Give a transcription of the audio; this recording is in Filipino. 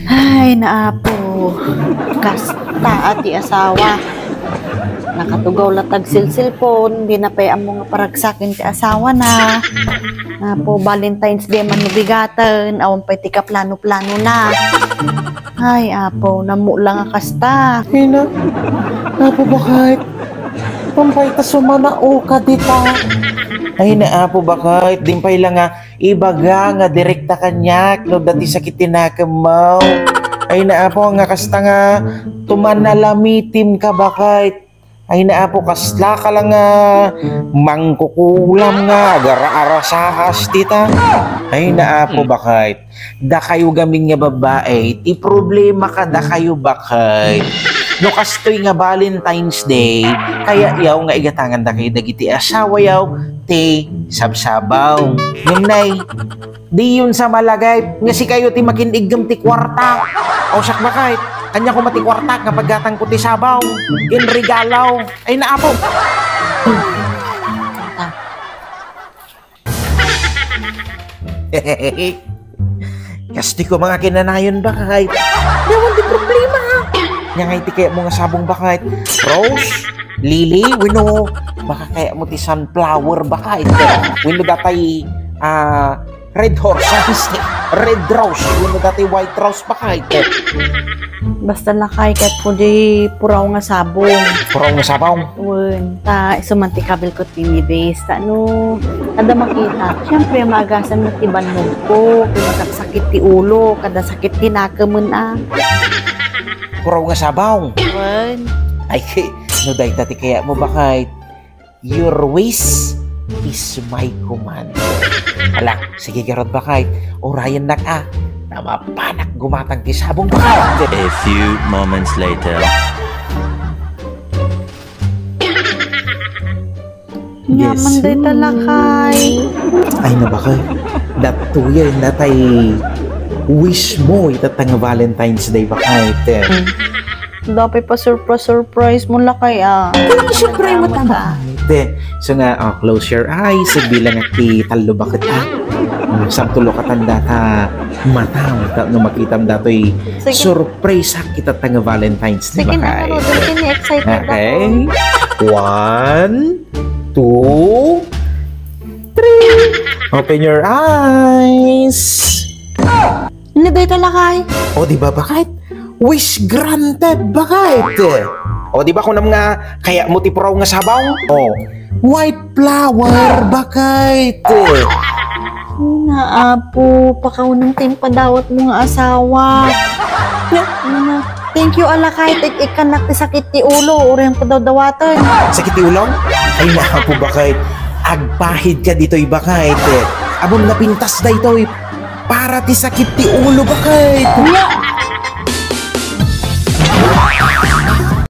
Ay, naapo. Kasta ati asawa. Nakatugaw latag silsilpon. Di na pa'y amo nga paragsakin ti asawa na. Napo, Valentine's Day man nabigatan. Awan pa'y tika plano-plano na. Ay, apo, namu lang nga kasta. Hina, apo bakit? Pampay ta sumanao ka dita. Ay naapo bakit? Dimpay lang nga ibaga nga direkta kanyak no dati sakit tinakamaw. Ay naapo nga kasta nga tumanalamitim ka bakit? Ay naapo kasla ka lang nga mangkukulam nga agara-arasahas tita. Ay naapo bakit? Da kayo gaming nga babae, ti problema ka da kayo bakit? No kastoy nga Valentine's Day, kaya yaw nga igatangan da kayo dagiti asawa yaw, ti sabsabaw. Yung nay, di yun sa malagay, nga si kayo ti makinigam ti kwarta. O sak bakit? Kanya ko mati kwarta nga paggatang ko ti sabaw. In regalaw. Ay naapo. Kasti ko mga kinanayon bakit? Yawan di problema. Nga nga iti kaya mo nga sabong bakit? Rose? Lily? Wino? Baka kaya mo ti sunflower bakit? Wino datay red horse? Red rose? Wino datay white rose bakit? Basta lakay kahit po di puraw nga sabong. Puraw nga sabong? Uwan. Ta, sumantikabel ko tinibis. Ta, ano, kada makita. Siyempre, magasan mo tibanog ko. Kung sakit ti ulo, kada sakit tinakaman Puraw nga sabong? Uwan. Ay, no day tati kaya mo bakit? Your wish is my command. Ala, sige garot bakit? Orayan na ka. Namapanak gumatang ti sabong bakit? A few moments later. Yaman day talakay. Ay na bakit? Datuya na tay wish mo itatang Valentine's Day bakit? Dapat pa surprise mo lakay Siyempre matama. So nga, close your eyes. Bilang at talo bakit samtulo katanda ta matang no makitam datoy surprise kita tanga Valentine's Day bakit? Sige na, doon excited okay. ako. 1, 2, 3. Open your eyes. Ano day talakay? O di ba bakit? Wish granted bakit? O di ba kung nga kaya mo ti puraw nga sabaw? O white flower bakit? Naapo, pakaunang time padawat mo nga asawa. Thank you alakay, ikanak ti sakit ti ulo, urang padawdawatan. Sakit ti ulo? Ay naapo bakit? Agpahid ka dito'y bakit? Abon na pintas da ito'y para ti sakit ti ulo bakit?